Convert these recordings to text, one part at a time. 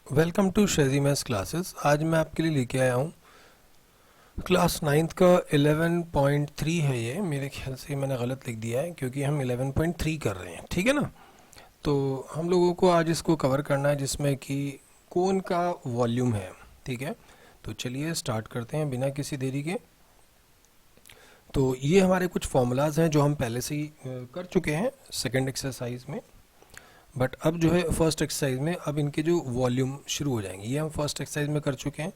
Welcome to Sheji maths classes. आज मैं आपके लिए लेके आया हूँ क्लास 9th का 11.3 है। ये मेरे ख्याल से मैंने गलत लिख दिया है क्योंकि हम 11.3 कर रहे हैं, ठीक है ना। तो हम लोगों को आज इसको कवर करना है जिसमें कि कोन का वॉल्यूम है, ठीक है। तो चलिए स्टार्ट करते हैं बिना किसी देरी के। तो ये हमारे कुछ फॉर्मूलाज हैं जो हम पहले से ही कर चुके हैं सेकेंड एक्सरसाइज में, बट अब जो है फर्स्ट एक्सरसाइज में अब इनके जो वॉल्यूम शुरू हो जाएंगे। ये हम फर्स्ट एक्सरसाइज में कर चुके हैं,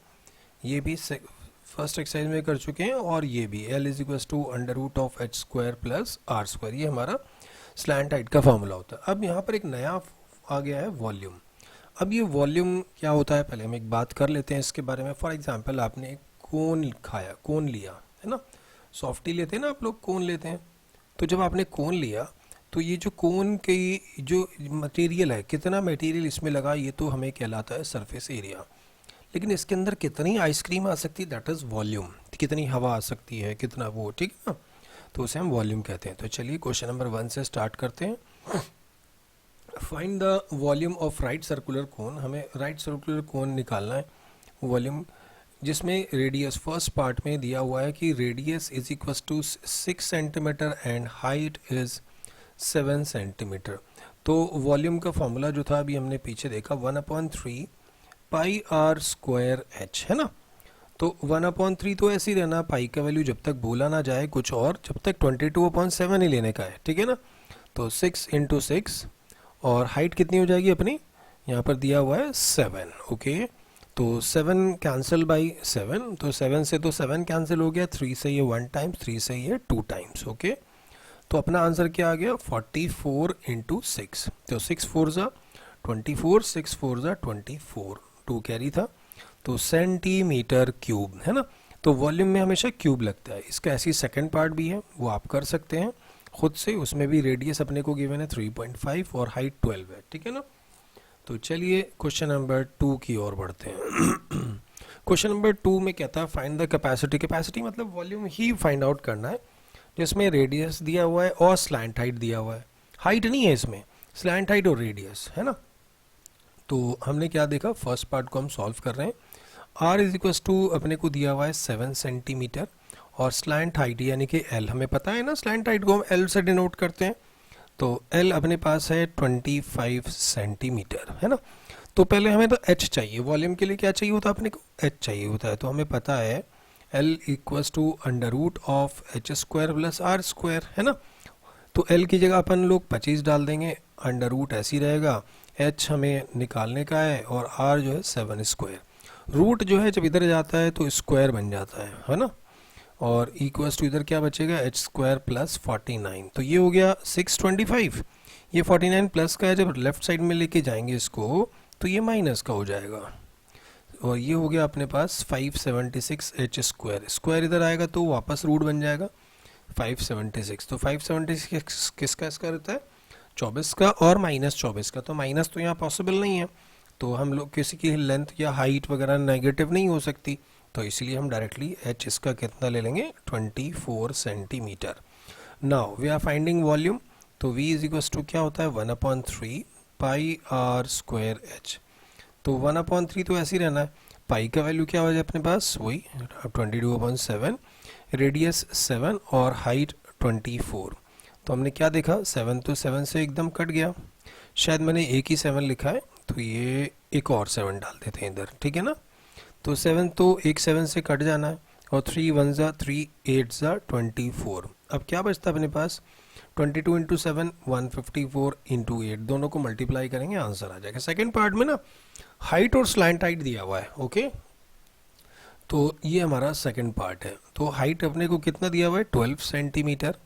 ये भी फर्स्ट एक्सरसाइज में कर चुके हैं, और ये भी L is equal to under root of H square plus R square, ये हमारा स्लैंट हाइट का फॉर्मूला होता है। अब यहाँ पर एक नया आ गया है वॉल्यूम। अब ये वॉल्यूम क्या होता है पहले हम एक बात कर लेते हैं इसके बारे में। फॉर एग्जाम्पल आपने एक कोन खाया, कोन लिया है ना, सॉफ्टी लेते हैं ना आप लोग, कोन लेते हैं। तो जब आपने कोन लिया तो ये जो कोन की जो मटेरियल है, कितना मटेरियल इसमें लगा, ये तो हमें कहलाता है सरफेस एरिया। लेकिन इसके अंदर कितनी आइसक्रीम आ सकती है, दैट इज़ वॉल्यूम। कितनी हवा आ सकती है, कितना वो, ठीक है ना, तो उसे हम वॉल्यूम कहते हैं। तो चलिए क्वेश्चन नंबर 1 से स्टार्ट करते हैं। Find the volume of right circular cone. हमें राइट सर्कुलर कोन निकालना है वॉल्यूम, जिसमें रेडियस फर्स्ट पार्ट में दिया हुआ है कि radius is equal to 6 centimetre and height is 7 centimetre. तो वॉल्यूम का फॉर्मूला जो था अभी हमने पीछे देखा 1/3 पाई आर स्क्वायर एच, है ना। तो 1/3 तो ऐसे ही रहना, पाई का वैल्यू जब तक भूला ना जाए कुछ और, जब तक 22/7 ही लेने का है, ठीक है ना। तो 6 इंटू 6, और हाइट कितनी हो जाएगी अपनी, यहाँ पर दिया हुआ है 7, ओके। तो 7 कैंसिल बाई 7, तो 7 से तो 7 कैंसिल हो गया, 3 से ये 1 टाइम्स, 3 से ये 2 टाइम्स, ओके। तो अपना आंसर क्या आ गया 44 इंटू 6। तो 6 4 ज़ा 24, 6 4 ज़ा 24, 2 कैरी था, तो सेंटीमीटर क्यूब, है ना। तो वॉल्यूम में हमेशा क्यूब लगता है। इसका ऐसी सेकंड पार्ट भी है, वो आप कर सकते हैं खुद से। उसमें भी रेडियस अपने को गिवन है 3.5 और हाइट 12 है, ठीक है ना। तो चलिए क्वेश्चन नंबर 2 की ओर बढ़ते हैं। क्वेश्चन नंबर 2 में क्या था, फाइंड द कैपेसिटी। कैपेसिटी मतलब वॉल्यूम ही फाइंड आउट करना है, जिसमें रेडियस दिया हुआ है और स्लैंट हाइट दिया हुआ है। हाइट नहीं है इसमें, स्लैंट हाइट और रेडियस, है ना। तो हमने क्या देखा, फर्स्ट पार्ट को हम सॉल्व कर रहे हैं। आर इज इक्वल टू अपने को दिया हुआ है 7 सेंटीमीटर, और स्लैंट हाइट यानी कि एल, हमें पता है ना स्लैंट हाइट को हम एल से डिनोट करते हैं। तो एल अपने पास है 25 सेंटीमीटर, है ना। तो पहले हमें तो एच चाहिए, वॉल्यूम के लिए क्या चाहिए होता है अपने को, एच चाहिए होता है। तो हमें पता है L equals to under root of H square plus R square, है ना। तो L की जगह अपन लोग 25 डाल देंगे, अंडर रूट ऐसी रहेगा, H हमें निकालने का है, और R जो है 7 स्क्वायर। रूट जो है जब इधर जाता है तो स्क्वायर बन जाता है ना। और इक्वल्स टू इधर क्या बचेगा, एच स्क्वायर प्लस 49। तो ये हो गया 625, ये 49 प्लस का है, जब लेफ्ट साइड में लेके जाएंगे इसको तो ये माइनस का हो जाएगा, और ये हो गया अपने पास 576 एच स्क्वायर। स्क्वायर इधर आएगा तो वापस रूट बन जाएगा 576। तो 576 किसका स्क्वायर होता है, 24 का, और माइनस 24 का। तो माइनस तो यहाँ पॉसिबल नहीं है, तो हम लोग किसी की लेंथ या हाइट वगैरह नेगेटिव नहीं हो सकती, तो इसलिए हम डायरेक्टली एच इसका कितना ले लेंगे 24 centimetre. Now we are finding volume, तो V इज इक्वल टू क्या होता है 1/3 पाई आर स्क्वायर एच। तो 1/3 तो ऐसे ही रहना है, पाई का वैल्यू क्या हो जाए अपने पास वही 22/7, रेडियस 7 और हाइट 24। तो हमने क्या देखा, 7 तो 7 से एकदम कट गया, शायद मैंने एक ही 7 लिखा है, तो ये एक और 7 डाल देते हैं इधर, ठीक है ना। तो 7 तो एक 7 से कट जाना है, और 3 1 ज़ा 3 8 ज़ा 24। अब क्या बचता है अपने पास 22 इंटू 7 154 इंटू 8, दोनों को मल्टीप्लाई करेंगे आंसर आ जाएगा। सेकेंड पार्ट में ना हाइट और स्लैंट हाइट दिया हुआ है, ओके। तो ये हमारा सेकंड पार्ट है। तो हाइट अपने को कितना दिया हुआ है 12 सेंटीमीटर,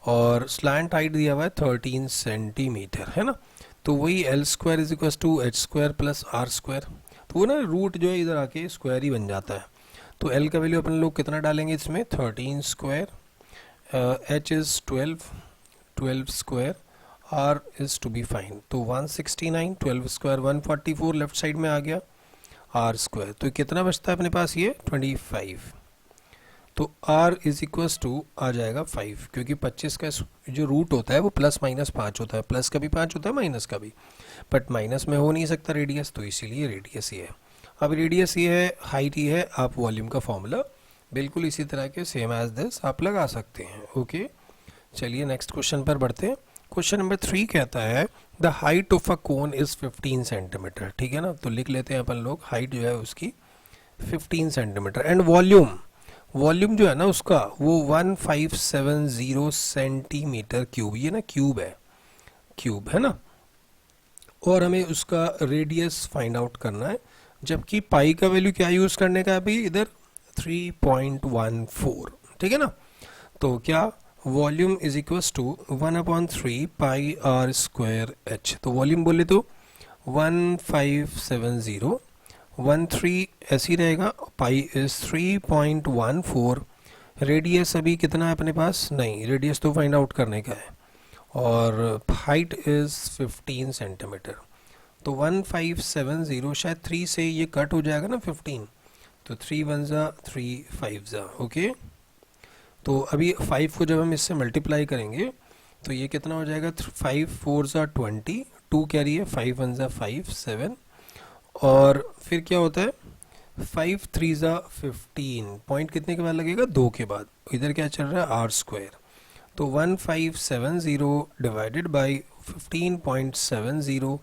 और स्लैंट हाइट दिया हुआ है 13 सेंटीमीटर, है ना। तो वही L square is equal to H square plus R square. तो वो ना रूट जो है इधर आके स्क्वायर ही बन जाता है। तो एल का वैल्यू अपन लोग कितना डालेंगे इसमें 13 square, H is 12 square, R is to be fine. तो 169, 12 स्क्वायर 144 लेफ्ट साइड में आ गया, आर स्क्वायर। तो कितना बचता है अपने पास ये 25। तो r इज इक्वल्स टू आ जाएगा 5, क्योंकि 25 का जो रूट होता है वो प्लस माइनस 5 होता है, प्लस का भी 5 होता है माइनस का भी, बट माइनस में हो नहीं सकता रेडियस, तो इसीलिए रेडियस ये है। अब रेडियस ये है, हाइट ये है, आप वॉल्यूम का फॉर्मूला बिल्कुल इसी तरह के सेम एज दिस आप लगा सकते हैं। ओके, चलिए नेक्स्ट क्वेश्चन पर बढ़ते हैं। क्वेश्चन नंबर 3 कहता है the height of a cone is 15 centimetre. ठीक है ना, तो लिख लेते हैं अपन लोग, हाइट जो है उसकी 15 सेंटीमीटर एंड वॉल्यूम जो है ना उसका वो 1570 सेंटीमीटर क्यूब, ये ना क्यूब है ना, और हमें उसका रेडियस फाइंड आउट करना है, जबकि पाई का वैल्यू क्या यूज करने का है अभी इधर 3.14। ठीक है ना, तो क्या volume is equals to 1/3 pi R square H. तो वॉल्यूम बोले तो 1570, 13 ऐसे ही रहेगा, पाई इज 3.14, रेडियस अभी कितना है अपने पास, नहीं रेडियस तो फाइंड आउट करने का है, और हाइट इज 15 सेंटीमीटर। तो 1570 शायद 3 से ये कट हो जाएगा ना 15, तो 3 1 जा 3 5 जा। ओके, तो अभी 5 को जब हम इससे मल्टीप्लाई करेंगे तो ये कितना हो जाएगा, 5 4 जा 20, 2 कैरी है, 5 1 जा 5 7, और फिर क्या होता है 5 3 जा 15, पॉइंट कितने के बाद लगेगा, 2 के बाद, इधर क्या चल रहा है आर स्क्वायर, तो 1570 divided by 15.70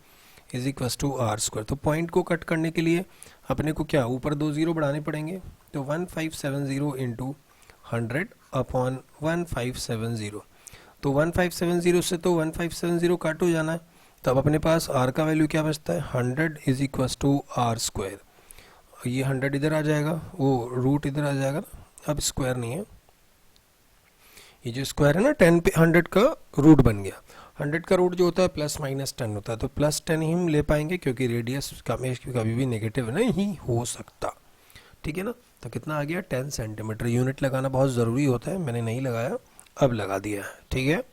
is equals to R square. तो पॉइंट को कट करने के लिए अपने को क्या ऊपर 2 जीरो बढ़ाने पड़ेंगे, तो 1570 इंटू 100 अपॉन 1570, तो 1570 से तो 1570 काट हो जाना है, तब अपने पास r का वैल्यू क्या बचता है, 100 is equals to R square. ये 100 इधर आ जाएगा, वो रूट इधर आ जाएगा ना, अब स्क्वायर नहीं है, ये जो स्क्वायर है ना 10 पे 100 का रूट बन गया, 100 का रूट जो होता है प्लस माइनस 10 होता है, तो प्लस 10 ही हम ले पाएंगे क्योंकि रेडियस कभी भी नेगेटिव नहीं हो सकता। ठीक है ना, तो कितना आ गया 10 सेंटीमीटर। यूनिट लगाना बहुत ज़रूरी होता है, मैंने नहीं लगाया, अब लगा दिया है। ठीक है,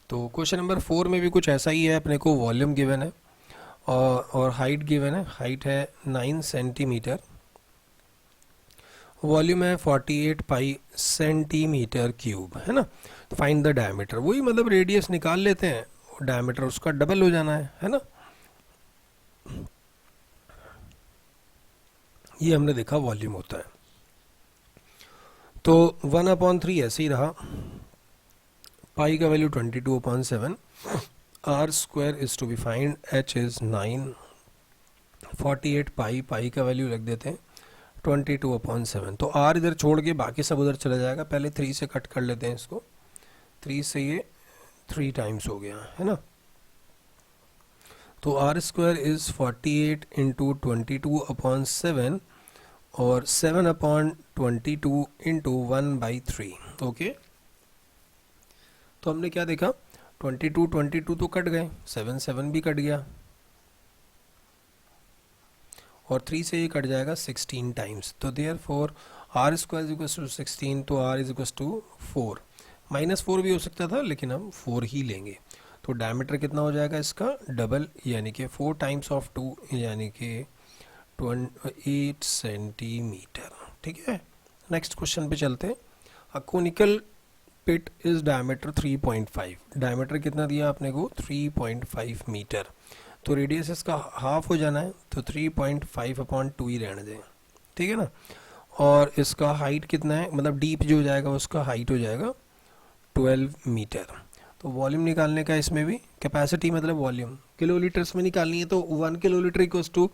तो क्वेश्चन नंबर 4 में भी कुछ ऐसा ही है, अपने को वॉल्यूम गिवन है और हाइट गिवन है, हाइट है 9 सेंटीमीटर, वॉल्यूम है 48 पाई सेंटीमीटर क्यूब, है ना। तो फाइंड द डायमीटर, वही मतलब रेडियस निकाल लेते हैं, डायमीटर उसका डबल हो जाना है ना। ये हमने देखा वॉल्यूम होता है, तो 1/3 ऐसे ही रहा, पाई का value 22/7, R square is to be find, H is 9, 48 pi का वैल्यू रख देते हैं 22/7, तो आर इधर छोड़ के बाकी सब उधर चला जाएगा, पहले 3 से कट कर लेते हैं इसको, 3 से ये 3 टाइम्स हो गया है ना, तो आर स्क्वायर इज 48 इंटू 22/7 और 7/22 इंटू 1/3। ओके, तो हमने क्या देखा, 22 तो कट गए, 7 भी कट गया, और 3 से ये कट जाएगा 16 टाइम्स, तो therefore R square is equal to 16, तो आर इज इक्वल टू 4, -4 भी हो सकता था लेकिन हम 4 ही लेंगे, तो डायमीटर कितना हो जाएगा इसका डबल, यानी कि 4 टाइम्स ऑफ 2 यानी कि 8 सेंटीमीटर। ठीक है, नेक्स्ट क्वेश्चन पे चलते हैं। A conical pit is diameter 3.5, diameter कितना दिया आपने को 3.5 मीटर, तो रेडियस इसका हाफ हो जाना है, तो 3.5/2 ही रहने दें। ठीक है ना, और इसका हाइट कितना है, मतलब डीप जो हो जाएगा उसका हाइट हो जाएगा 12 मीटर। तो वॉल्यूम निकालने का इसमें भी, कैपेसिटी मतलब वॉल्यूम किलोलीटर्स में निकालनी है, तो 1 kilolitre equals to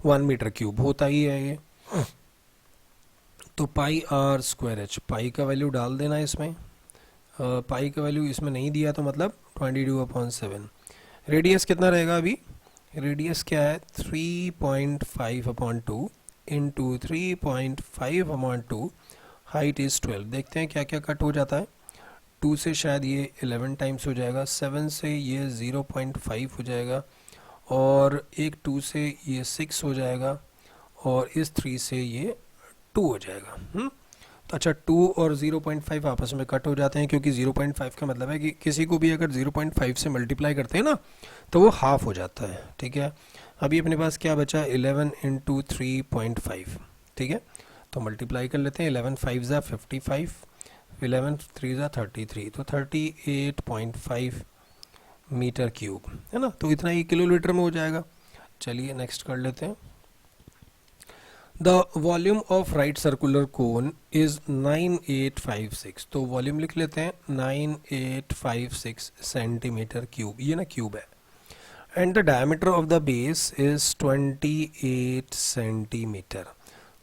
1 metre cube होता ही है ये, तो pi R square H, pi का वैल्यू डाल देना इसमें, पाई का वैल्यू इसमें नहीं दिया तो मतलब 22/7, रेडियस कितना रहेगा अभी, रेडियस क्या है 3.5/2 इंटू 3.5/2, हाइट इज 12, देखते हैं क्या क्या कट हो जाता है, 2 से शायद ये 11 टाइम्स हो जाएगा, 7 से ये 0.5 हो जाएगा, और एक 2 से ये 6 हो जाएगा, और इस 3 से ये 2 हो जाएगा। तो अच्छा 2 और 0.5 आपस में कट हो जाते हैं, क्योंकि 0.5 का मतलब है कि किसी को भी अगर 0.5 से मल्टीप्लाई करते हैं ना तो वो हाफ हो जाता है। ठीक है, अभी अपने पास क्या बचा 11 इंटू 3.5, ठीक है, तो मल्टीप्लाई कर लेते हैं, 11 5 ज़ा 55, 11 3 ज़ा 33, तो 38.5 मीटर क्यूब है ना, तो इतना ही किलोलीटर में हो जाएगा। चलिए नेक्स्ट कर लेते हैं। The volume of right circular cone is 9856, तो वॉल्यूम लिख लेते हैं 9856 सेंटीमीटर क्यूब, ये ना क्यूब है। And the diameter of the base is 28 centimetre.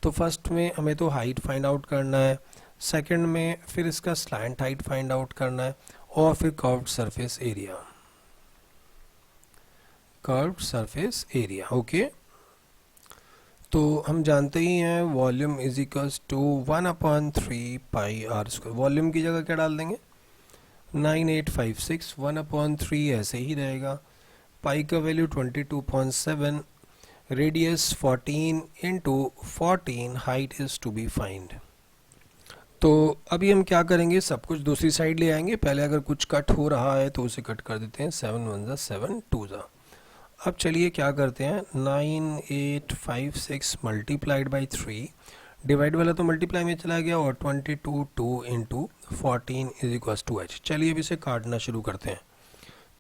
तो फर्स्ट में हमें तो हाइट फाइंड आउट करना है, सेकंड में फिर इसका स्लैंट हाइट फाइंड आउट करना है, और फिर curved surface area, curved surface area. Okay, तो हम जानते ही हैं volume is equals to 1/3 pi R square. Volume की जगह क्या डाल देंगे, 9856, 1/3 ऐसे ही रहेगा, पाई का value 22.7, radius 14 into 14, height is to be find. तो अभी हम क्या करेंगे, सब कुछ दूसरी साइड ले आएंगे। पहले अगर कुछ कट हो रहा है तो उसे कट कर देते हैं, 7 1 ज़ा 7 2 ज़ा। अब चलिए क्या करते हैं, 9856 मल्टीप्लाइड बाई 3, डिवाइड वाला तो मल्टीप्लाई में चला गया, और 22 2 into 14 is equals to h। चलिए अब इसे काटना शुरू करते हैं,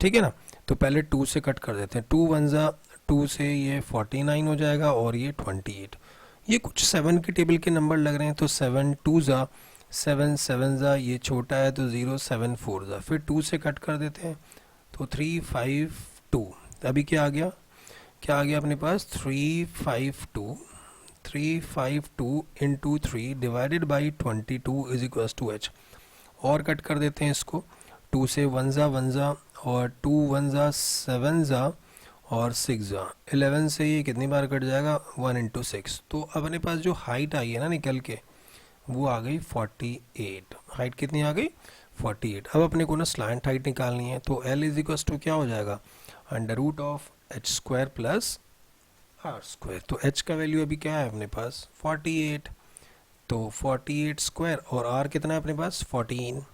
ठीक है ना। तो पहले 2 से कट कर देते हैं, 2 1 ज़ा 2 से ये 49 हो जाएगा, और ये 28। ये कुछ 7 के टेबल के नंबर लग रहे हैं, तो 7 2 ज़ा 7 7 ज़ा, ये छोटा है तो 0 7 4 ज़ा, फिर 2 से कट कर देते हैं, तो 3 5 2। अभी क्या आ गया, क्या आ गया अपने पास, 352 into 3 divided by 22 is equals to h। और कट कर देते हैं इसको, 2 से 1 ज़ा 1 ज़ा, और 2 1 ज़ा 7 ज़ा, और 6 ज़ा 11 से ये कितनी बार कट जाएगा, 1 इंटू 6। तो अपने पास जो हाइट आई है ना निकल के, वो आ गई 48। हाइट कितनी आ गई, 48। अब अपने को ना स्लैंट हाइट निकालनी है, तो L इज इक्वल्स टू क्या हो जाएगा, under root of h square plus r square. तो h का वैल्यू अभी क्या है अपने पास, 48, तो 48 स्क्वायर, और r कितना है अपने पास, 14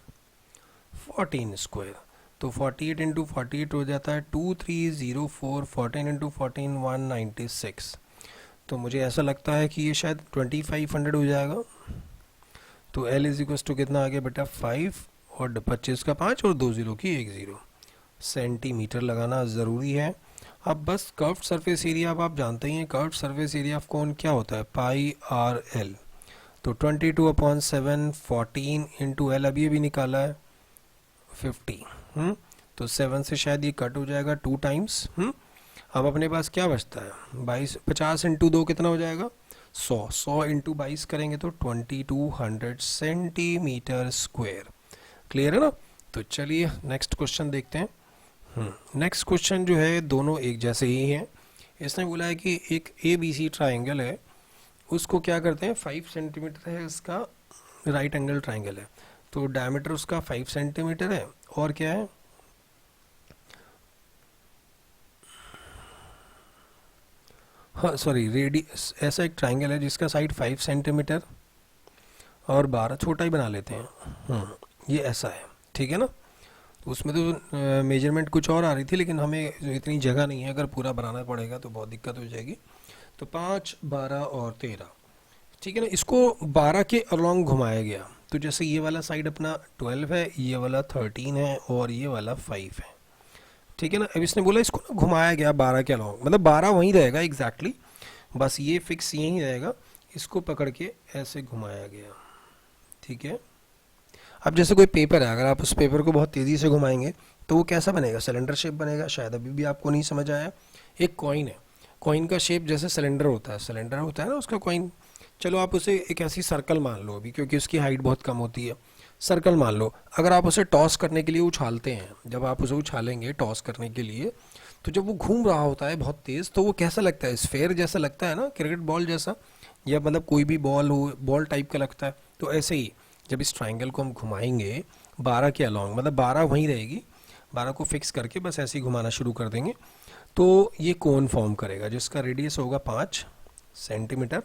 स्क्वायर। तो 48 इंटू 48 हो जाता है 2304, 14 इंटू 14 196। तो मुझे ऐसा लगता है कि ये शायद 2500 हो जाएगा। तो L इज इक्वल्स टू कितना आ गया बेटा, 5, और 25 का 5, और 2 0 की 1 0 सेंटीमीटर लगाना ज़रूरी है। अब बस कर्व्ड सरफेस एरिया, अब आप जानते ही हैं curved surface area of cone क्या होता है, पाई आर एल। तो 22/7 14 इंटू एल, अभी अभी निकाला है 50। तो 7 से शायद ये कट हो जाएगा 2 टाइम्स। अब अपने पास क्या बचता है, 22, 50 इंटू 2 कितना हो जाएगा, 100 इंटू 22 करेंगे तो 2200 सेंटीमीटर स्क्वायर। क्लियर है ना। तो चलिए नेक्स्ट क्वेश्चन देखते हैं। नेक्स्ट क्वेश्चन जो है दोनों एक जैसे ही हैं। इसने बोला है कि एक ABC ट्राइंगल है, उसको क्या करते हैं, 5 सेंटीमीटर है इसका राइट एंगल ट्राइंगल है, तो डायमीटर उसका 5 सेंटीमीटर है, और क्या है, हाँ सॉरी रेडियस, ऐसा एक ट्राइंगल है जिसका साइड 5 सेंटीमीटर और 12, छोटा ही बना लेते हैं, ये ऐसा है, ठीक है ना। उसमें तो मेजरमेंट कुछ और आ रही थी, लेकिन हमें इतनी जगह नहीं है, अगर पूरा बनाना पड़ेगा तो बहुत दिक्कत हो जाएगी। तो 5 12 और 13, ठीक है ना। इसको 12 के अलॉन्ग घुमाया गया, तो जैसे ये वाला साइड अपना 12 है, ये वाला 13 है, और ये वाला 5 है, ठीक है ना। अब इसने बोला इसको ना घुमाया गया 12 के अलॉन्ग, मतलब 12 वहीं रहेगा एग्जैक्टली, बस ये फिक्स यहीं रहेगा, इसको पकड़ के ऐसे घुमाया गया, ठीक है। अब जैसे कोई पेपर है, अगर आप उस पेपर को बहुत तेज़ी से घुमाएंगे तो वो कैसा बनेगा, सिलेंडर शेप बनेगा। शायद अभी भी आपको नहीं समझ आया। एक कॉइन है, कॉइन का शेप जैसे सिलेंडर होता है, सिलेंडर होता है ना उसका कॉइन। चलो आप उसे एक ऐसी सर्कल मान लो अभी, क्योंकि उसकी हाइट बहुत कम होती है, सर्कल मान लो। अगर आप उसे टॉस करने के लिए उछालते हैं, जब आप उसे उछालेंगे टॉस करने के लिए, तो जब वो घूम रहा होता है बहुत तेज़, तो वो कैसा लगता है, स्फेयर जैसा लगता है ना, क्रिकेट बॉल जैसा, या मतलब कोई भी बॉल हो, बॉल टाइप का लगता है। तो ऐसे ही जब इस ट्राइंगल को हम घुमाएंगे 12 के अलॉन्ग, मतलब 12 वहीं रहेगी, 12 को फिक्स करके बस ऐसे ही घुमाना शुरू कर देंगे, तो ये कोन फॉर्म करेगा जिसका रेडियस होगा 5 सेंटीमीटर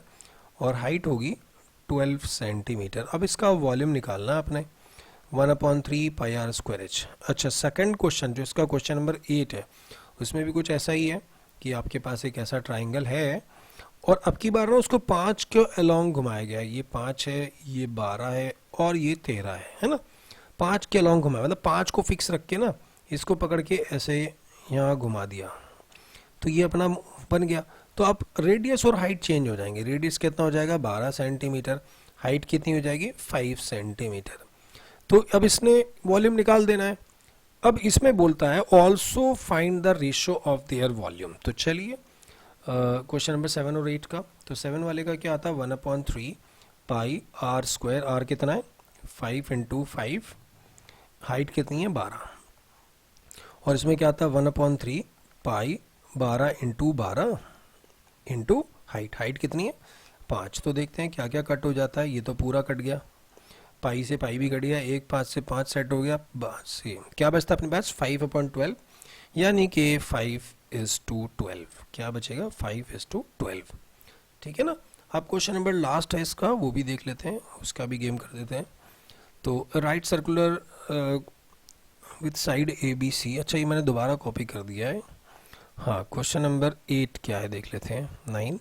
और हाइट होगी 12 सेंटीमीटर। अब इसका वॉल्यूम निकालना है अपने, 1/3 पाई आर स्क्वायर एच। अच्छा, सेकंड क्वेश्चन जो इसका क्वेश्चन नंबर 8 है, उसमें भी कुछ ऐसा ही है कि आपके पास एक ऐसा ट्राइंगल है और अब की बार ना उसको 5 के अलोंग घुमाया गया है। ये 5 है, ये 12 है और ये 13 है ना। 5 के अलोंग घुमाया, मतलब 5 को फिक्स रख के ना इसको पकड़ के ऐसे यहाँ घुमा दिया, तो ये अपना बन गया। तो अब रेडियस और हाइट चेंज हो जाएंगे। रेडियस कितना हो जाएगा 12 सेंटीमीटर, हाइट कितनी हो जाएगी 5 सेंटीमीटर। तो अब इसने वॉल्यूम निकाल देना है। अब इसमें बोलता है also find the ratio of their volume. तो चलिए क्वेश्चन नंबर 7 और 8 का, तो 7 वाले का क्या आता है 1/3 पाई आर स्क्वायर। आर कितना है 5 इंटू 5, हाइट कितनी है 12, और इसमें क्या आता है 1/3 पाई 12 इंटू 12 इंटू हाइट। हाइट कितनी है 5। तो देखते हैं क्या क्या कट हो जाता है। ये तो पूरा कट गया, पाई से पाई भी कट गया, 1 5 से 5 सेट हो गया, बस ये क्या बचता है अपने पास 5/12, यानी कि 5:12। क्या बचेगा 5:12। ठीक है ना। अब क्वेश्चन नंबर लास्ट है इसका, वो भी देख लेते हैं, उसका भी गेम कर देते हैं। तो right circular with side ABC। अच्छा, ये मैंने दोबारा कॉपी कर दिया है। हाँ, क्वेश्चन नंबर 8 क्या है देख लेते हैं, 9।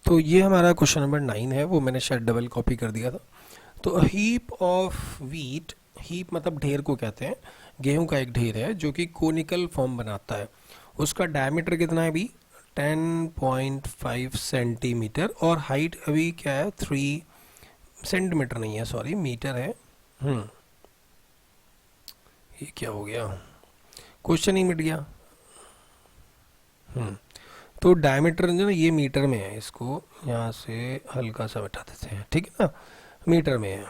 तो ये हमारा क्वेश्चन नंबर 9 है, वो मैंने शायद डबल कॉपी कर दिया था। तो हीप ऑफ व्हीट, हीप मतलब ढेर को कहते हैं, गेहूं का एक ढेर है जो कि कोनिकल फॉर्म बनाता है। उसका डायमीटर कितना है अभी 10.5 सेंटीमीटर, और हाइट अभी क्या है 3 सेंटीमीटर नहीं है, सॉरी मीटर है। ये क्या हो गया, क्वेश्चन ही मिट गया। तो डायमीटर जो ना ये मीटर में है, इसको यहाँ से हल्का सा बैठा देते हैं, ठीक है ना, मीटर में है,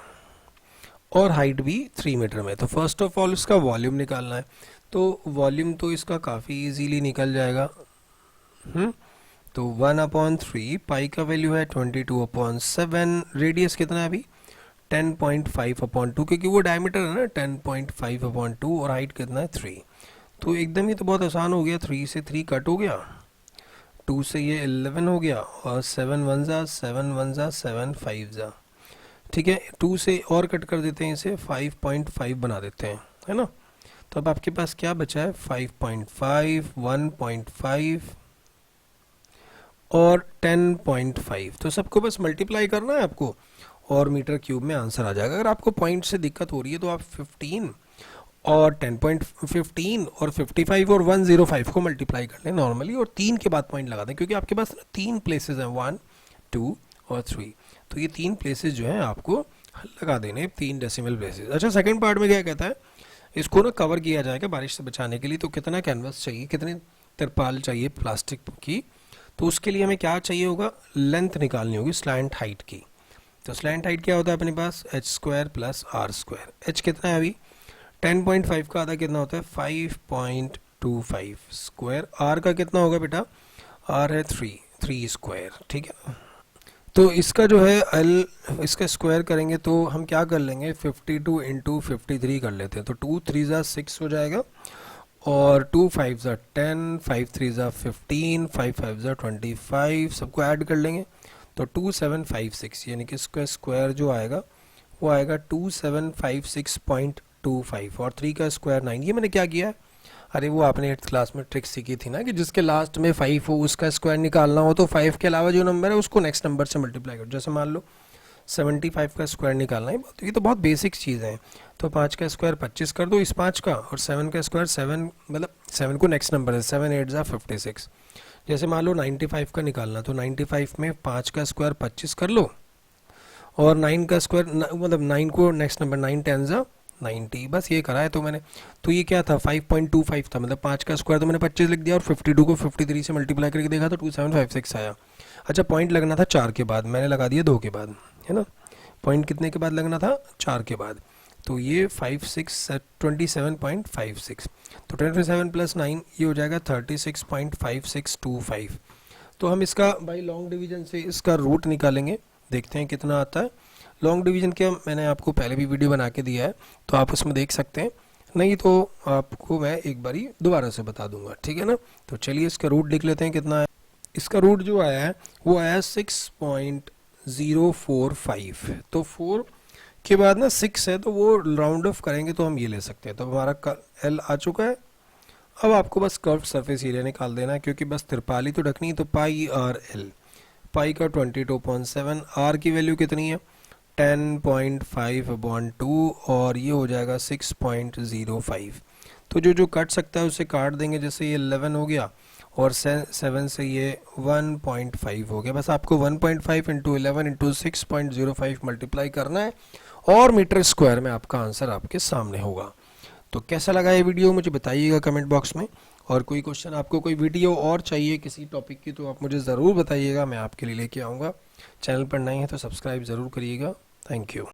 और हाइट भी 3 मीटर में है। तो फर्स्ट ऑफ ऑल इसका वॉल्यूम निकालना है। तो वॉल्यूम तो इसका काफ़ी इजीली निकल जाएगा। तो 1/3 पाई का वैल्यू है 22/7, रेडियस कितना है अभी 10.5/2, क्योंकि वो डायमीटर है ना 10.5/2, और हाइट कितना है 3। तो एकदम ही तो बहुत आसान हो गया, 3 से 3 कट हो गया, 2 से ये 11 हो गया, और 7 1 जा 7 1 जा 7 5 जा, ठीक है। 2 से और कट कर देते हैं, इसे 5.5 बना देते हैं, है ना। तो अब आपके पास क्या बचा है 5.5, 1.5 और 10.5। तो सबको बस मल्टीप्लाई करना है आपको, और मीटर क्यूब में आंसर आ जाएगा। अगर आपको पॉइंट से दिक्कत हो रही है तो आप 15 और 10.15 और 55 और 105 को मल्टीप्लाई कर लें नॉर्मली, और 3 के बाद पॉइंट लगा दें, क्योंकि आपके पास 3 प्लेसेस हैं 1 2 और 3। तो ये 3 प्लेसेस जो हैं आपको लगा देने, 3 डेसिमल प्लेसेस। अच्छा, सेकंड पार्ट में क्या कहता है, इसको ना कवर किया जाएगा बारिश से बचाने के लिए। तो कितना कैनवस चाहिए, कितनी तिरपाल चाहिए प्लास्टिक की, तो उसके लिए हमें क्या चाहिए होगा, लेंथ निकालनी होगी स्लैंट हाइट की। तो स्लैंट हाइट क्या होता है अपने पास h² + r²। h कितना है अभी 10.5 का आधा कितना होता है 5.25 स्क्वायर। r का कितना होगा बेटा, r है 3 स्क्वायर, ठीक है। तो इसका जो है l, इसका स्क्वायर करेंगे तो हम क्या कर लेंगे 52 × 53 कर लेते हैं। तो 2 3 जा 6 हो जाएगा, और 2 5 जा 10, 5 3 जा 15, 5 5 जा 25, सबको ऐड कर लेंगे तो 2756, यानी कि इसका स्क्वायर जो आएगा वो आएगा 2756.25, और 3 का स्क्वायर 9। ये मैंने क्या किया है, अरे वो आपने 8th क्लास में ट्रिक सीखी थी ना, कि जिसके लास्ट में 5 हो उसका स्क्वायर निकालना हो, तो 5 के अलावा जो नंबर है उसको नेक्स्ट नंबर से मल्टीप्लाई करो। जैसे मान लो 75 का स्क्वायर निकालना है, तो ये तो बहुत बेसिक चीज़ है। तो 5 का स्क्वायर 25 कर दो इस 5 का, और 7 का स्क्वायर 7, मतलब 7 को नेक्स्ट नंबर है, 7 8 जा 56। जैसे मान लो 95 का निकालना, तो 95 में 5 का स्क्वायर 25 कर लो, और 9 का स्क्वायर मतलब 9 को नेक्स्ट नंबर 9 10 जा 90, बस ये करा है तो मैंने। तो ये क्या था 5.25 था, मतलब 5 का स्क्वायर तो मैंने 25 लिख दिया, और 52 को 53 से मल्टीप्लाई करके देखा तो 2756 आया। अच्छा, पॉइंट लगना था 4 के बाद, मैंने लगा दिया 2 के बाद, है ना। पॉइंट कितने के बाद लगना था 4 के बाद। तो ये 27.56, तो 27 + 9 ये हो जाएगा 36.5625। तो हम इसका भाई लॉन्ग डिवीजन से इसका रूट निकालेंगे, देखते हैं कितना आता है। लॉन्ग डिवीजन के मैंने आपको पहले भी वीडियो बना के दिया है, तो आप उसमें देख सकते हैं, नहीं तो आपको मैं एक बारी दोबारा से बता दूंगा, ठीक है ना। तो चलिए इसका रूट लिख लेते हैं कितना है। इसका रूट जो आया है वो आया 6.045। तो 4 के बाद ना 6 है, तो वो राउंड ऑफ करेंगे तो हम ये ले सकते हैं। तो हमारा एल आ चुका है। अब आपको बस कर्व सरफेस एरिया निकाल देना है, क्योंकि बस तिरपाली तो ढकनी है, तो πr/l पाई का 22.7, आर की वैल्यू कितनी है 10.5/2 और ये हो जाएगा 6.05। तो जो जो कट सकता है उसे काट देंगे, जैसे ये 11 हो गया और 7 से ये 1.5 हो गया। बस आपको 1.5 इंटू 11 इंटू 6.05 मल्टीप्लाई करना है और मीटर स्क्वायर में आपका आंसर आपके सामने होगा। तो कैसा लगा ये वीडियो मुझे बताइएगा कमेंट बॉक्स में, और कोई क्वेश्चन आपको कोई वीडियो और चाहिए किसी टॉपिक की तो आप मुझे ज़रूर बताइएगा, मैं आपके लिए लेके आऊँगा। चैनल पर नए हैं तो सब्सक्राइब ज़रूर करिएगा। Thank you.